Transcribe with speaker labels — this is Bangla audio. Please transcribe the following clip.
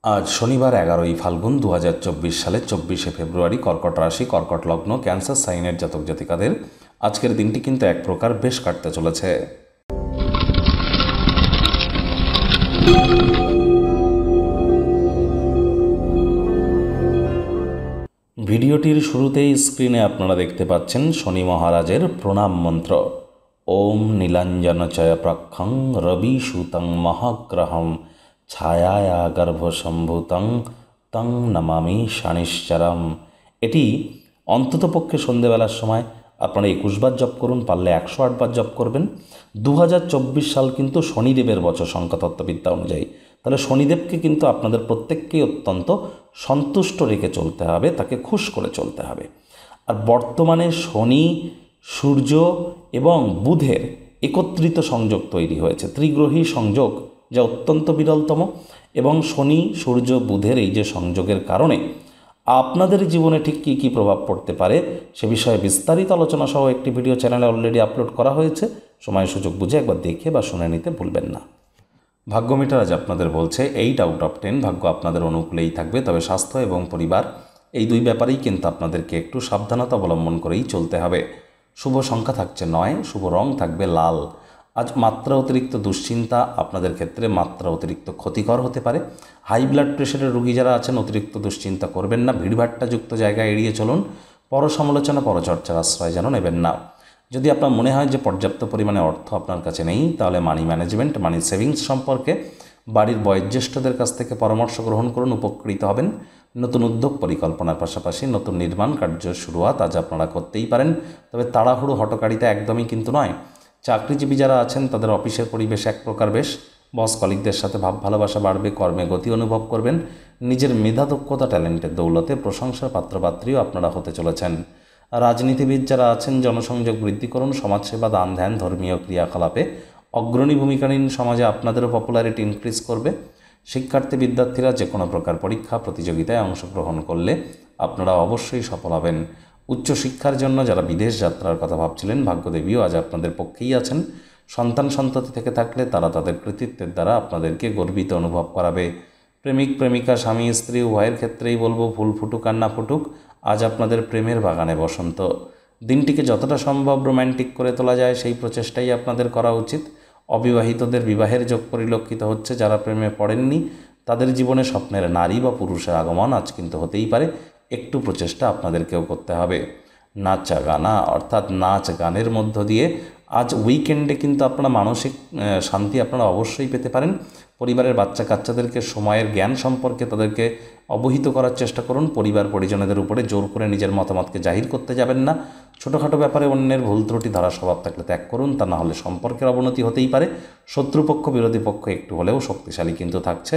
Speaker 1: আজ শনিবার 11ই ফাল্গুন 2024 সালে 24শে ফেব্রুয়ারি, কর্কট রাশি, কর্কট লগ্ন, ক্যান্সার সাইনের জাতক জাতিকাদের আজকের দিনটি কিন্তু এক প্রকার বেশ কাটতে চলেছে। ভিডিওটির শুরুতেই স্ক্রিনে আপনারা দেখতে পাচ্ছেন শনি মহারাজের প্রণাম মন্ত্র। ওম নীলাঞ্জনচয় প্রক্ষং রবি সুতং মহাগ্রহম ছায়ায়া গর্ভসম্ভূতং তং নমামি শনিশ্চরম। এটি অন্ততপক্ষে সন্ধেবেলার সময় আপনারা 21 বার জপ করুন, পারলে 108 বার জপ করবেন। 2024 সাল কিন্তু শনিদেবের বছর সংখ্যাতত্ত্ববিদ্যা অনুযায়ী। তাহলে শনিদেবকে কিন্তু আপনাদের প্রত্যেককেই অত্যন্ত সন্তুষ্ট রেখে চলতে হবে, তাকে খুশ করে চলতে হবে। আর বর্তমানে শনি, সূর্য এবং বুধের একত্রিত সংযোগ তৈরি হয়েছে, ত্রিগ্রহী সংযোগ, যা অত্যন্ত বিরলতম। এবং শনি, সূর্য, বুধের এই যে সংযোগের কারণে আপনাদের জীবনে ঠিক কী কী প্রভাব পড়তে পারে সে বিষয়ে বিস্তারিত আলোচনা সহ একটি ভিডিও চ্যানেলে অলরেডি আপলোড করা হয়েছে। সময় সুযোগ বুঝে একবার দেখে বা শুনে নিতে ভুলবেন না। ভাগ্য মিটার আজ আপনাদের বলছে 8 আউট অফ 10 ভাগ্য আপনাদের অনুকূলেই থাকবে, তবে স্বাস্থ্য এবং পরিবার এই দুই ব্যাপারেই কিন্তু আপনাদেরকে একটু সাবধানতা অবলম্বন করেই চলতে হবে। শুভ সংখ্যা থাকছে 9, শুভ রং থাকবে লাল। আজ মাত্রা অতিরিক্ত দুশ্চিন্তা আপনাদের ক্ষেত্রে মাত্রা অতিরিক্ত ক্ষতিকর হতে পারে। হাই ব্লাড প্রেশারের রোগী যারা আছেন অতিরিক্ত দুশ্চিন্তা করবেন না, ভিড়ভাট্টাযুক্ত জায়গায় এড়িয়ে চলুন, পরসমালোচনা পরচর্চার আশ্রয় যেন নেবেন না। যদি আপনার মনে হয় যে পর্যাপ্ত পরিমাণে অর্থ আপনার কাছে নেই, তাহলে মানি ম্যানেজমেন্ট, মানি সেভিংস সম্পর্কে বাড়ির বয়োজ্যেষ্ঠদের কাছ থেকে পরামর্শ গ্রহণ করুন, উপকৃত হবেন। নতুন উদ্যোগ পরিকল্পনার পাশাপাশি নতুন নির্মাণ কার্য শুরুয়াত আজ আপনারা করতেই পারেন, তবে তাড়াহুড়ো হটকারিতা একদমই কিন্তু নয়। চাকরিজীবী যারা আছেন তাদের অফিসের পরিবেশ এক প্রকার বেশ, বস কলিগদের সাথে ভাব ভালোবাসা বাড়বে, কর্মে গতি অনুভব করবেন। নিজের মেধা দক্ষতা ট্যালেন্টের দৌলতে প্রশংসার পাত্রপাত্রীও আপনারা হতে চলেছেন। রাজনীতিবিদ যারা আছেন জনসংযোগ বৃদ্ধি করুন, সমাজসেবা, দান ধ্যান, ধর্মীয় ক্রিয়াকলাপে অগ্রণী ভূমিকা নিন, সমাজে আপনাদেরও পপুলারিটি ইনক্রিজ করবে। শিক্ষার্থী বিদ্যার্থীরা যে কোনো প্রকার পরীক্ষা প্রতিযোগিতায় অংশগ্রহণ করলে আপনারা অবশ্যই সফল হবেন। উচ্চশিক্ষার জন্য যারা বিদেশ যাত্রার কথা ভাবছিলেন, ভাগ্যদেবীও আজ আপনাদের পক্ষেই আছেন। সন্তান সন্ততি থেকে থাকলে তারা তাদের কৃতিত্বের দ্বারা আপনাদেরকে গর্বিত অনুভব করাবে। প্রেমিক প্রেমিকা, স্বামী স্ত্রী উভয়ের ক্ষেত্রেই বলবো, ফুল ফুটুক আর না ফুটুক, আজ আপনাদের প্রেমের বাগানে বসন্ত। দিনটিকে যতটা সম্ভব রোম্যান্টিক করে তোলা যায় সেই প্রচেষ্টাই আপনাদের করা উচিত। অবিবাহিতদের বিবাহের যোগ পরিলক্ষিত হচ্ছে, যারা প্রেমে পড়েননি তাদের জীবনে স্বপ্নের নারী বা পুরুষের আগমন আজ কিন্তু হতেই পারে। একটু প্রচেষ্টা আপনাদেরকেও করতে হবে। নাচা গানা অর্থাৎ নাচ গানের মধ্য দিয়ে আজ উইকেন্ডে কিন্তু আপনারা মানসিক শান্তি আপনারা অবশ্যই পেতে পারেন। পরিবারের বাচ্চা কাচ্চাদেরকে সময়ের জ্ঞান সম্পর্কে তাদেরকে অবহিত করার চেষ্টা করুন। পরিবার পরিজনদের উপরে জোর করে নিজের মতামতকে জাহির করতে যাবেন না। ছোটোখাটো ব্যাপারে অন্যের ভুল ত্রুটি ধারা স্বভাব থাকলে ত্যাগ করুন, তা না হলে সম্পর্কের অবনতি হতেই পারে। শত্রুপক্ষ বিরোধী পক্ষ একটু হলেও শক্তিশালী কিন্তু থাকছে।